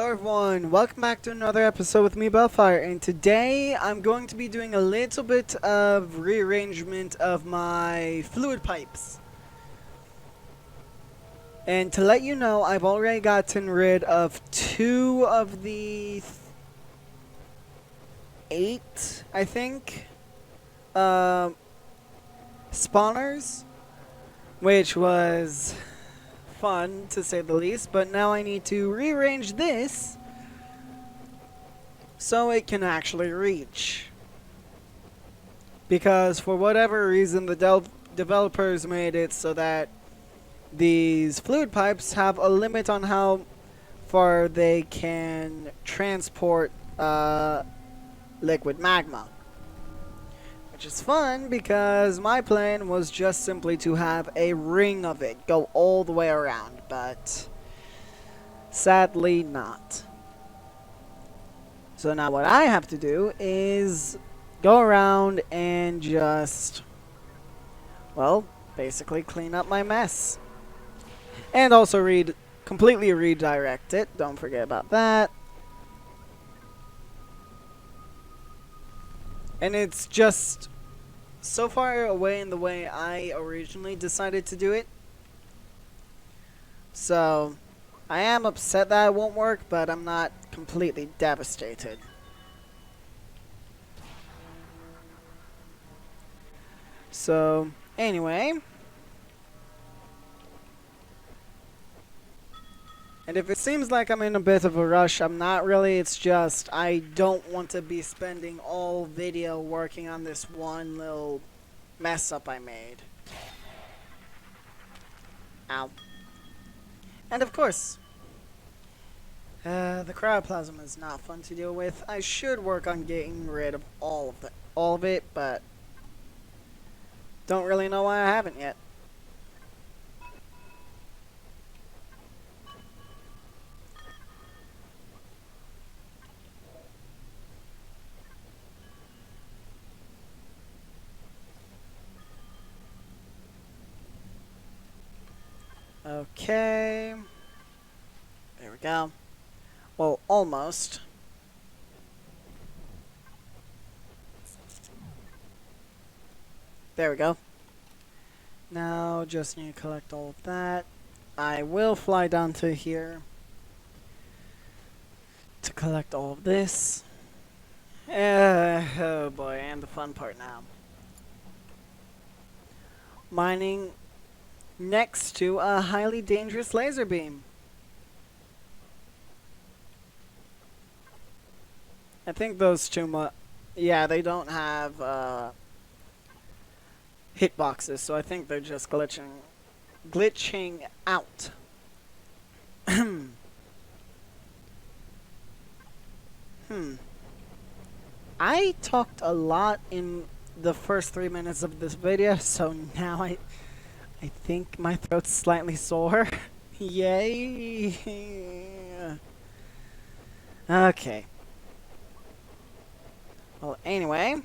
Hello everyone, welcome back to another episode with me, Bellfire, and today I'm going to be doing a little bit of rearrangement of my fluid pipes. And to let you know, I've already gotten rid of 2 of the 8, I think, spawners, which was fun to say the least, but now I need to rearrange this so it can actually reach. Because for whatever reason the developers made it so that these fluid pipes have a limit on how far they can transport liquid magma. Which is fun because my plan was just simply to have a ring of it go all the way around, but sadly not. So now what I have to do is go around and just, well, basically clean up my mess. And also completely redirect it, don't forget about that. And it's just so far away in the way I originally decided to do it. So I am upset that it won't work, but I'm not completely devastated. So anyway, and if it seems like I'm in a bit of a rush, I'm not really. It's just I don't want to be spending all video working on this one little mess up I made. Ow. And of course, the cryoplasm is not fun to deal with. I should work on getting rid of all of it, but don't really know why I haven't yet. Okay. There we go. Well, almost. There we go. Now, just need to collect all of that. I will fly down to here to collect all of this. Oh boy, and the fun part now. Mining next to a highly dangerous laser beam. I think those two, yeah, they don't have hitboxes, so I think they're just glitching out. I talked a lot in the first 3 minutes of this video, so now I think my throat's slightly sore. Yay! Okay. Well, anyway.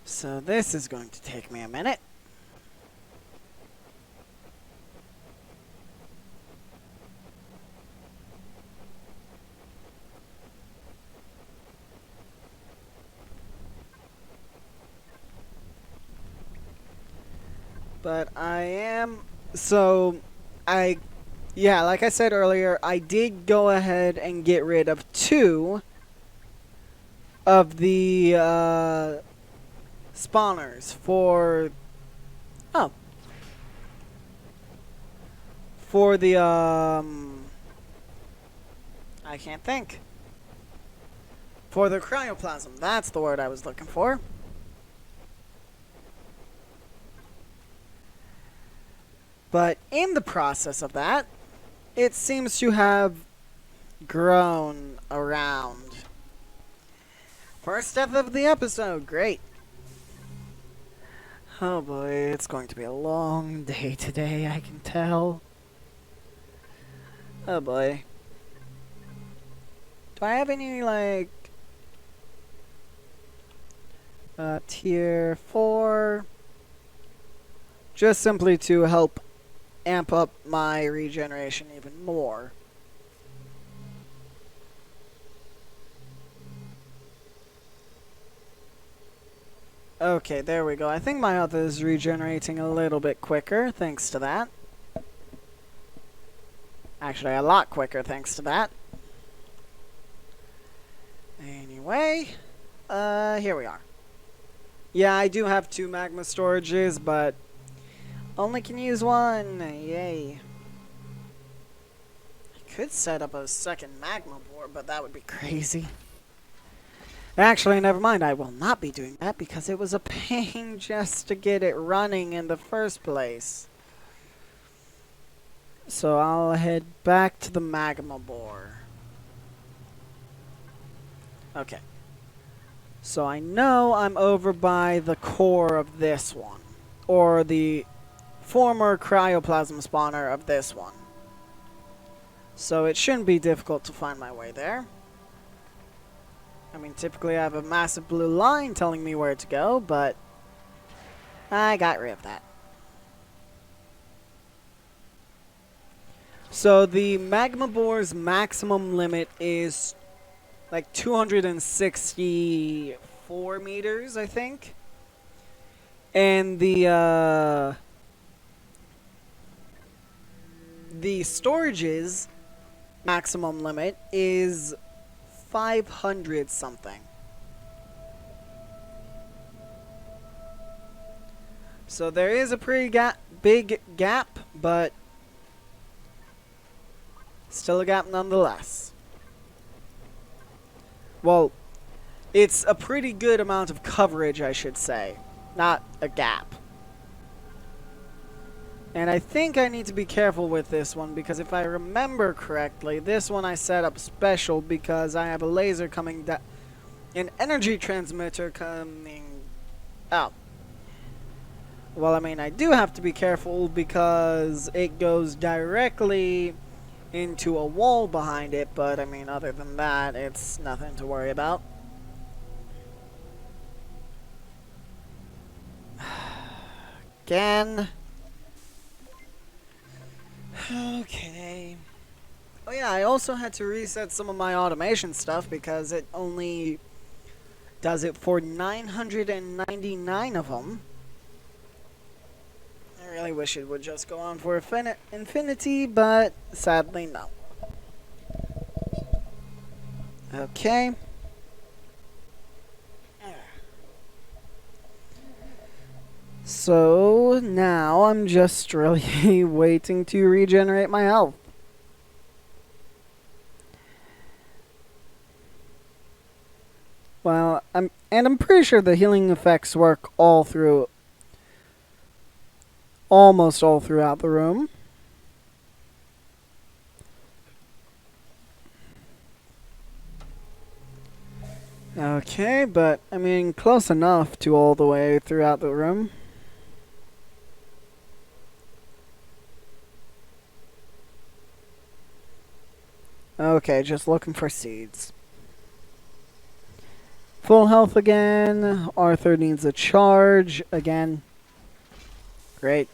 So this is going to take me a minute. But yeah, like I said earlier, I did go ahead and get rid of 2 of the spawners for the I can't think. For the cryoplasm, that's the word I was looking for. But in the process of that, it seems to have grown around. First step of the episode, great. Oh boy, it's going to be a long day today, I can tell. Oh boy. Do I have any, like, tier 4? Just simply to help amp up my regeneration even more. Okay, there we go. I think my health is regenerating a little bit quicker thanks to that. Actually, a lot quicker thanks to that. Anyway, here we are. Yeah, I do have 2 magma storages, but only can use 1. Yay. I could set up a second magma board, but that would be crazy. Actually, never mind. I will not be doing that because it was a pain just to get it running in the first place. So I'll head back to the magma bore. Okay. So I know I'm over by the core of this one. Or the former cryoplasm spawner of this one. So it shouldn't be difficult to find my way there. I mean, typically I have a massive blue line telling me where to go, but I got rid of that. So the magma bore's maximum limit is like 264 meters, I think. And the storage's maximum limit is 500 something. So there is a pretty big gap, but still a gap nonetheless. Well, it's a pretty good amount of coverage, I should say, not a gap. And I think I need to be careful with this one, because if I remember correctly, this one I set up special because I have a laser coming down, an energy transmitter coming out. Well, I mean, I do have to be careful because it goes directly into a wall behind it, but I mean, other than that, it's nothing to worry about. Again. Okay. Oh yeah, I also had to reset some of my automation stuff because it only does it for 999 of them. I really wish it would just go on for infinity, but sadly no. Okay. So now I'm just really waiting to regenerate my health. Well, I'm pretty sure the healing effects work almost all throughout the room. Okay, but I mean, close enough to all the way throughout the room. Okay, just looking for seeds. Full health again. Arthur needs a charge again. Great.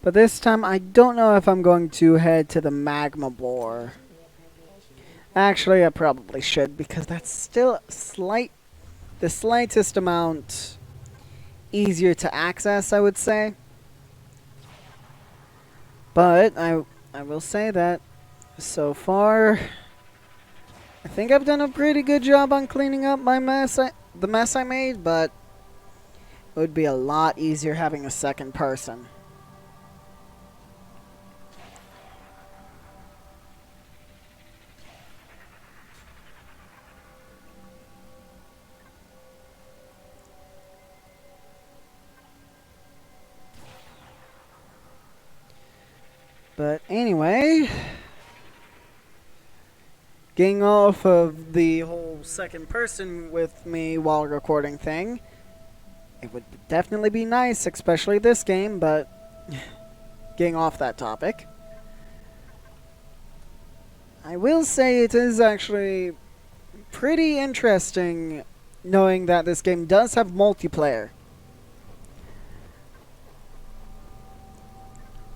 But this time I don't know if I'm going to head to the magma bore. Actually, I probably should, because that's still the slightest amount easier to access, I would say. But I will say that so far, I think I've done a pretty good job on cleaning up my the mess I made, but it would be a lot easier having a second person. But anyway, getting off of the whole second person with me while recording thing, it would definitely be nice, especially this game, but getting off that topic, I will say it is actually pretty interesting knowing that this game does have multiplayer.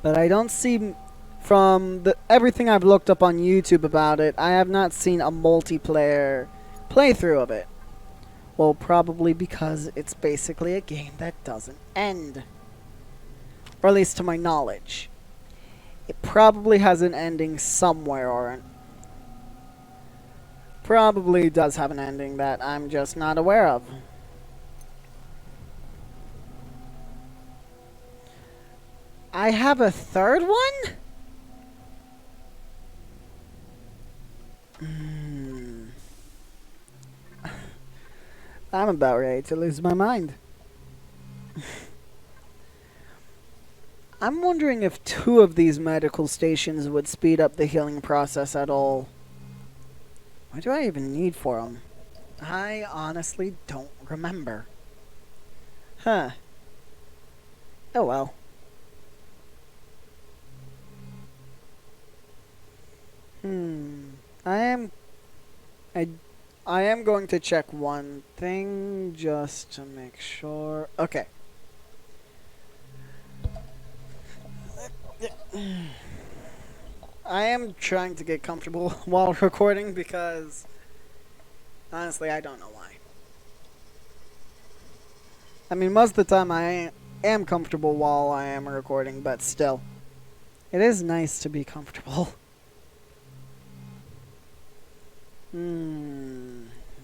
But I don't see, from everything I've looked up on YouTube about it, I have not seen a multiplayer playthrough of it. Well, probably because it's basically a game that doesn't end. Or at least to my knowledge. It probably has an ending somewhere, or probably does have an ending that I'm just not aware of. I have a third one? I'm about ready to lose my mind. I'm wondering if 2 of these medical stations would speed up the healing process at all. What do I even need for them? I honestly don't remember. Huh. Oh well. I am going to check one thing just to make sure. Okay. I am trying to get comfortable while recording because honestly I don't know why. I mean, most of the time I am comfortable while I am recording, but still. It is nice to be comfortable.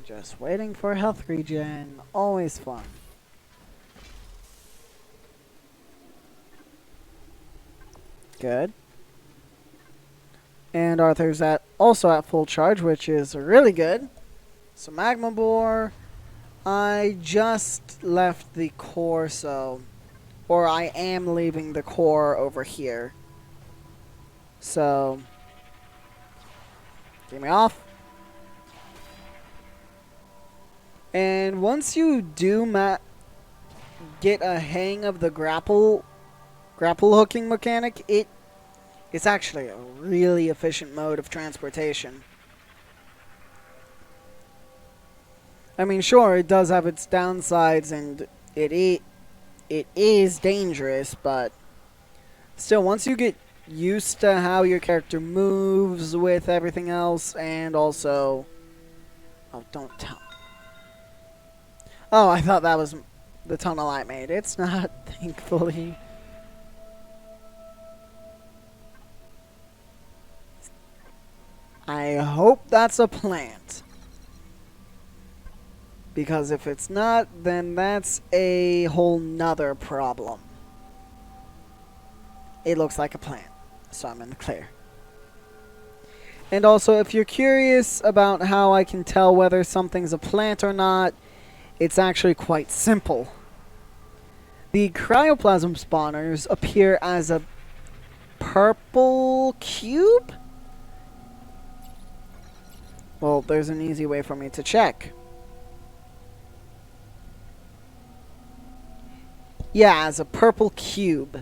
Just waiting for health regen. Always fun. Good. And Arthur's also at full charge, which is really good. So magma bore. I just left the core, or I am leaving the core over here. So, get me off. And once you do get a hang of the grapple hooking mechanic, it's actually a really efficient mode of transportation. I mean, sure, it does have its downsides, and it is dangerous, but still, once you get used to how your character moves with everything else, and also... Oh, don't tell. Oh, I thought that was the tunnel I made. It's not, thankfully. I hope that's a plant. Because if it's not, then that's a whole nother problem. It looks like a plant, so I'm in the clear. And also, if you're curious about how I can tell whether something's a plant or not, it's actually quite simple. The cryoplasm spawners appear as a purple cube? Well, there's an easy way for me to check. Yeah, as a purple cube.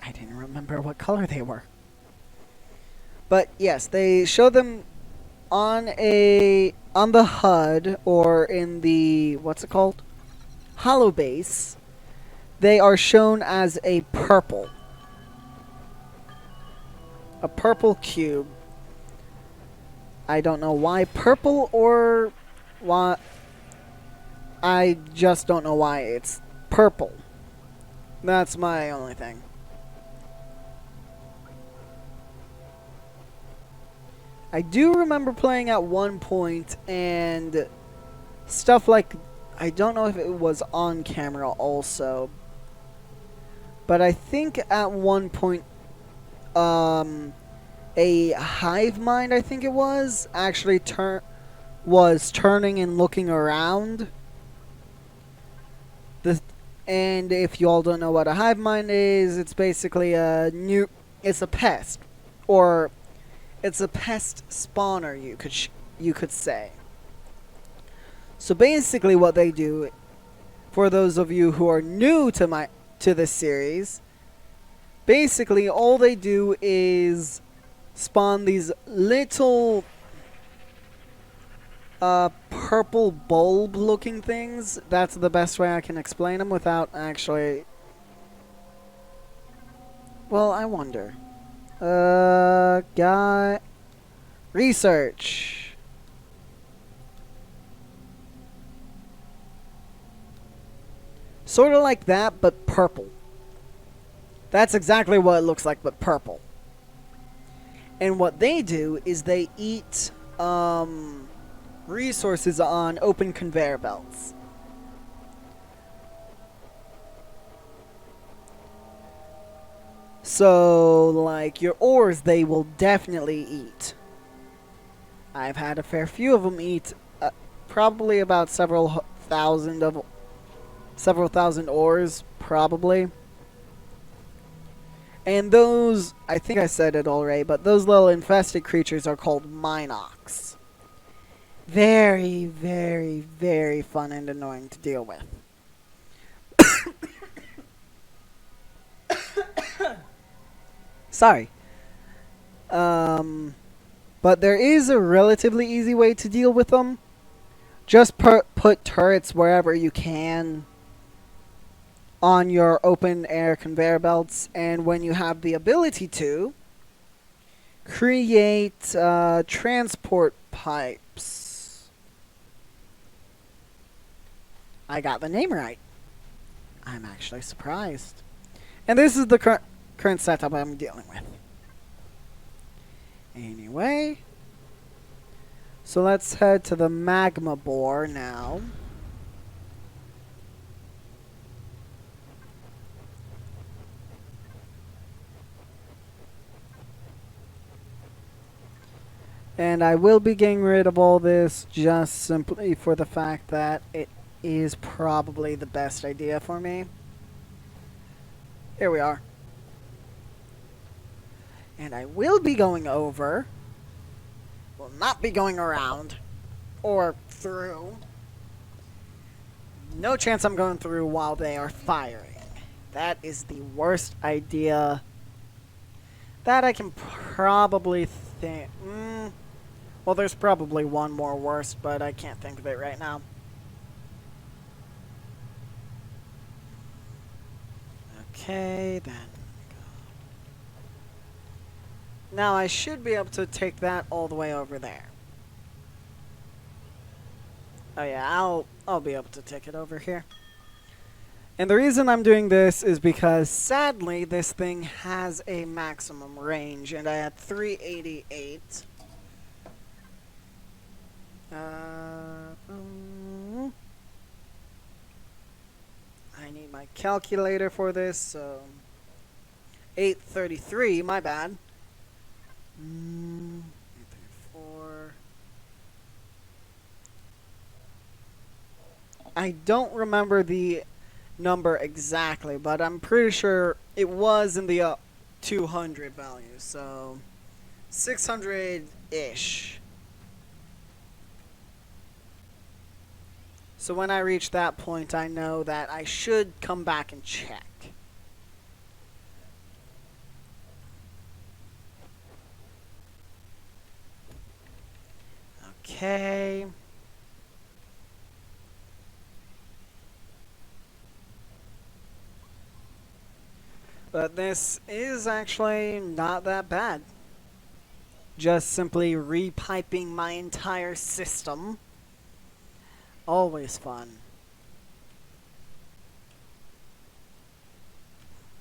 I didn't remember what color they were. But yes, they show them on the HUD, or in the, what's it called? Hollow base. They are shown as a purple. A purple cube. I don't know why purple, or why. I just don't know why it's purple. That's my only thing. I do remember playing at one point, and stuff like, I don't know if it was on camera also, but I think at one point, a hive mind, I think it was, actually was turning and looking around. And if you all don't know what a hive mind is, it's basically it's a pest, or it's a pest spawner, you could say. So basically what they do, for those of you who are new to this series, basically all they do is spawn these little purple bulb looking things. That's the best way I can explain them without actually Well, I wonder. Got research. Sort of like that, but purple. That's exactly what it looks like, but purple. And what they do is they eat resources on open conveyor belts. So, like, your ores, they will definitely eat. I've had a fair few of them eat probably about several thousand ores, probably. And those, I think I said it already, but those little infested creatures are called Minox. Very, very, very fun and annoying to deal with. Sorry. But there is a relatively easy way to deal with them. Just put turrets wherever you can on your open air conveyor belts, and when you have the ability to, create transport pipes. I got the name right. I'm actually surprised. And this is the current setup I'm dealing with. Anyway, so let's head to the magma bore now. And I will be getting rid of all this just simply for the fact that it is probably the best idea for me. Here we are. And I will be going over, will not be going around or through. No chance I'm going through while they are firing. That is the worst idea that I can probably think. Well, there's probably one more worse, but I can't think of it right now. Okay, then. Now I should be able to take that all the way over there. Oh yeah, I'll be able to take it over here. And the reason I'm doing this is because sadly this thing has a maximum range, and I had 388. I need my calculator for this, so 833, my bad. 834. I don't remember the number exactly, but I'm pretty sure it was in the 200 value, so 600-ish. So when I reach that point, I know that I should come back and check. Okay. But this is actually not that bad. Just simply repiping my entire system. Always fun.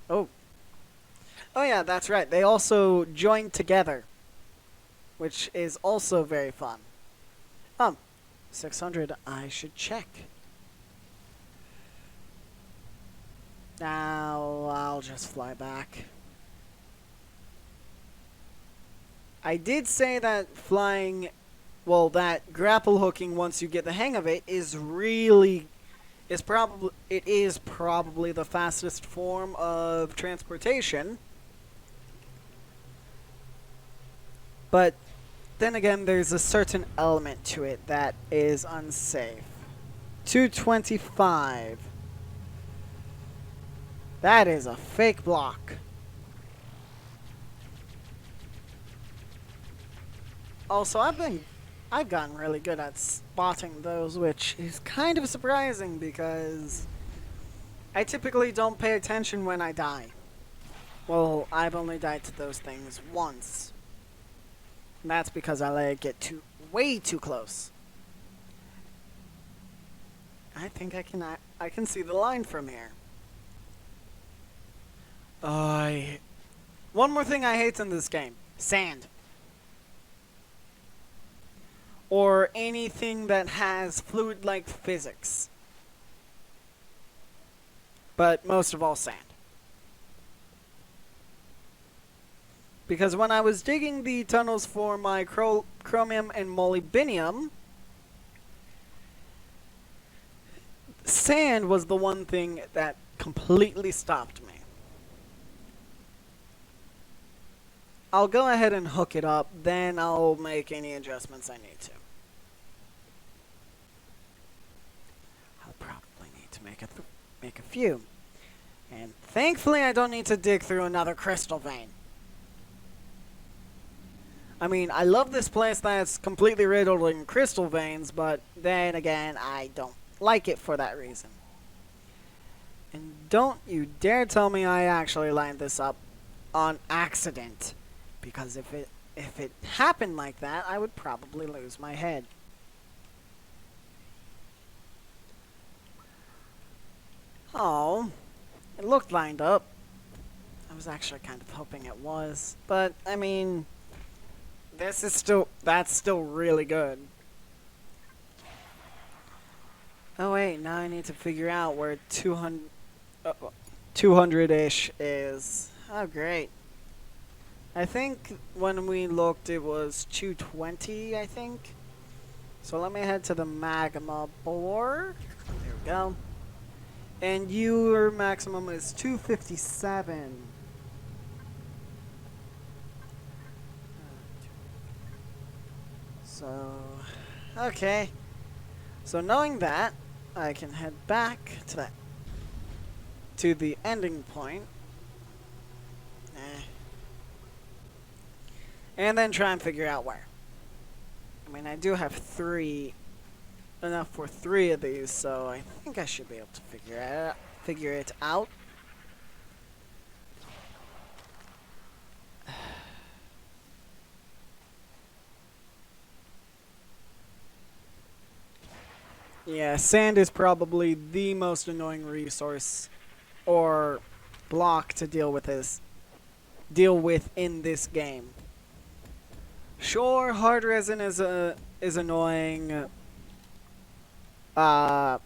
Oh. Oh yeah, that's right. They also join together, which is also very fun. 600, I should check. Now, I'll just fly back. I did say that flying, well, that grapple hooking, once you get the hang of it, is probably the fastest form of transportation. But then again, there's a certain element to it that is unsafe. 225. That is a fake block. Also, I've gotten really good at spotting those, which is kind of surprising because I typically don't pay attention when I die. Well, I've only died to those things once. And that's because I let it get way too close. I think I can see the line from here. One more thing I hate in this game. Sand. Or anything that has fluid-like physics. But most of all, sand. Because when I was digging the tunnels for my chromium and molybdenum, sand was the one thing that completely stopped me. I'll go ahead and hook it up, then I'll make any adjustments I need to. I'll probably need to make a few. And thankfully I don't need to dig through another crystal vein. I mean, I love this place that's completely riddled in crystal veins, but then again, I don't like it for that reason. And don't you dare tell me I actually lined this up on accident. Because if it happened like that, I would probably lose my head. Oh, it looked lined up. I was actually kind of hoping it was. But, I mean, that's still really good. Oh wait, now I need to figure out where 200-ish is. Oh great. I think when we looked it was 220, I think. So let me head to the magma bore. There we go. And your maximum is 257. So, okay. So knowing that, I can head back to the ending point. And then try and figure out where. I mean, I do have enough for 3 of these, so I think I should be able to figure it out. Yeah, sand is probably the most annoying resource or block to deal with in this game. Sure, hard resin is annoying. Cryoplasm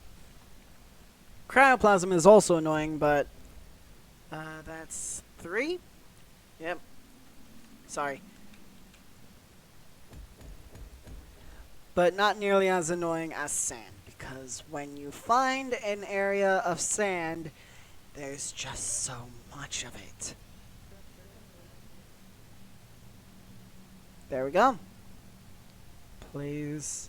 is also annoying, but that's 3? Yep. Sorry. But not nearly as annoying as sand, because when you find an area of sand, there's just so much of it. There we go. Please.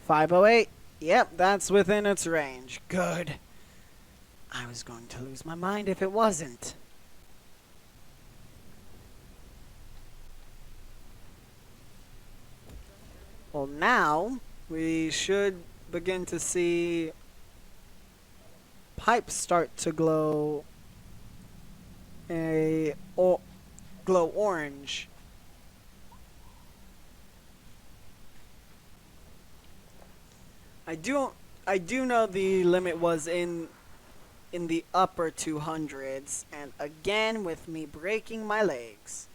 508. Yep, that's within its range. Good. I was going to lose my mind if it wasn't. Well, now we should begin to see pipes start to glow glow orange. I do know the limit was in the upper 200s, and again with me breaking my legs.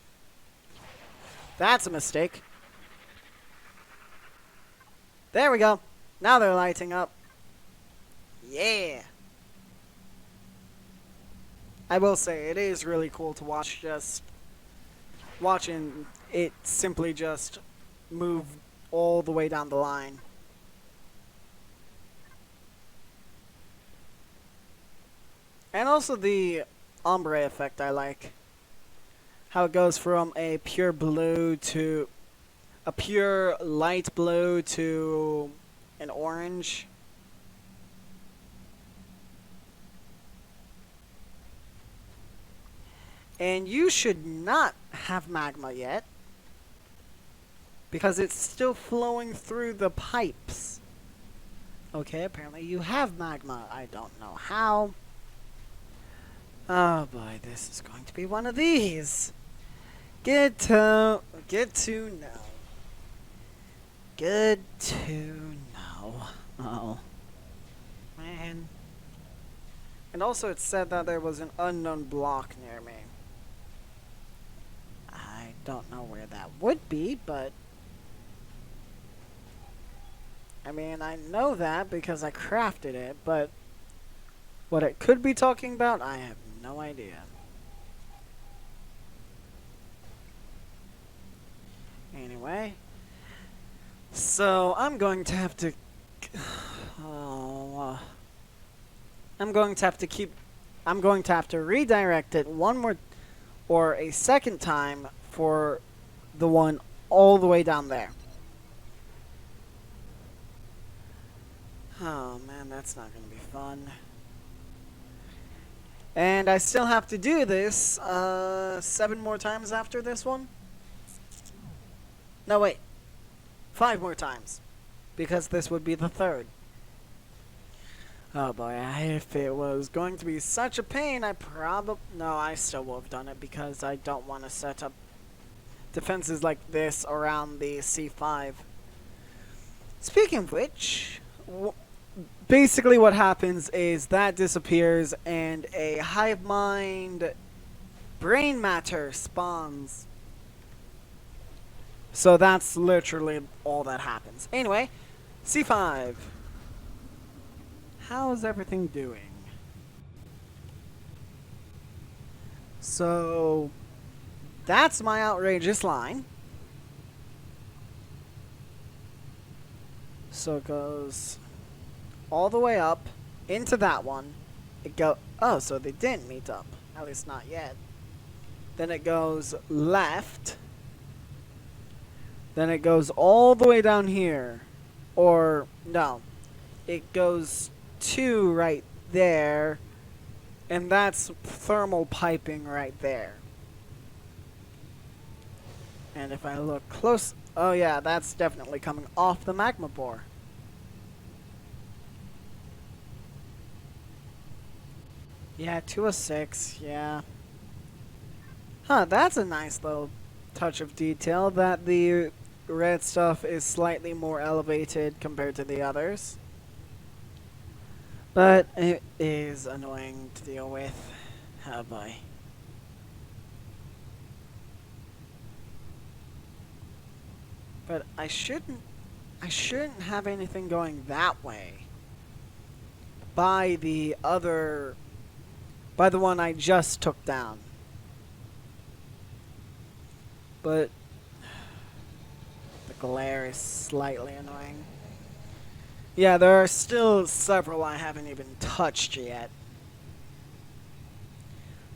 That's a mistake. There we go. Now they're lighting up. Yeah. I will say, it is really cool to watch, just watching it simply just move all the way down the line. And also the ombre effect I like. How it goes from a pure blue to a pure light blue to an orange. And you should not have magma yet, because it's still flowing through the pipes. Okay, apparently you have magma. I don't know how. Oh boy, this is going to be one of these. Get to know. Good to know. Oh. Man. And also it said that there was an unknown block near me. I don't know where that would be, but... I mean, I know that because I crafted it, but... what it could be talking about, I have no idea. Anyway. So, I'm going to have to... I'm going to have to redirect it one more... or a second time for the one all the way down there. Oh man, that's not going to be fun. And I still have to do this 7 more times after this one. No, wait. 5 more times. Because this would be the 3rd. Oh boy, if it was going to be such a pain, I probably... no, I still would have done it because I don't want to set up defenses like this around the C5. Speaking of which... basically what happens is that disappears and a hive mind brain matter spawns. So that's literally all that happens. Anyway, C5. How's everything doing? So that's my outrageous line. So it goes all the way up into that one. Oh, so they didn't meet up. At least not yet. Then it goes left. Then it goes all the way down here. Or, no. It goes to right there. And that's thermal piping right there. And if I look close... oh yeah, that's definitely coming off the magma bore. Yeah, 206, yeah. Huh, that's a nice little touch of detail that the red stuff is slightly more elevated compared to the others. But it is annoying to deal with. Oh boy. But I shouldn't have anything going that way. By the one I just took down. But the glare is slightly annoying. Yeah, there are still several I haven't even touched yet.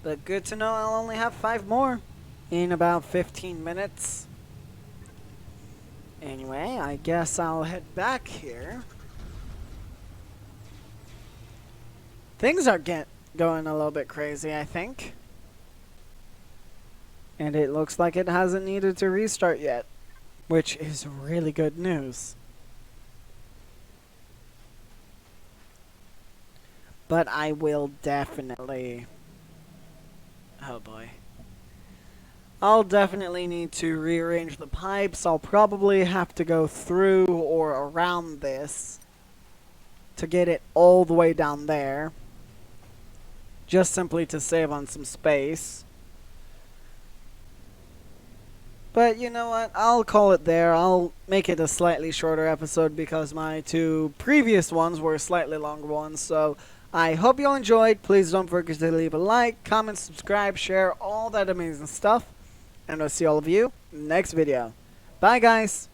But good to know I'll only have 5 more in about 15 minutes. Anyway, I guess I'll head back here. Things are going a little bit crazy, I think. And it looks like it hasn't needed to restart yet, which is really good news. But I will definitely... oh boy. I'll definitely need to rearrange the pipes. I'll probably have to go through or around this to get it all the way down there. Just simply to save on some space. But you know what? I'll call it there. I'll make it a slightly shorter episode because my 2 previous ones were slightly longer ones. So I hope you all enjoyed. Please don't forget to leave a like, comment, subscribe, share, all that amazing stuff. And I'll see all of you next video. Bye guys!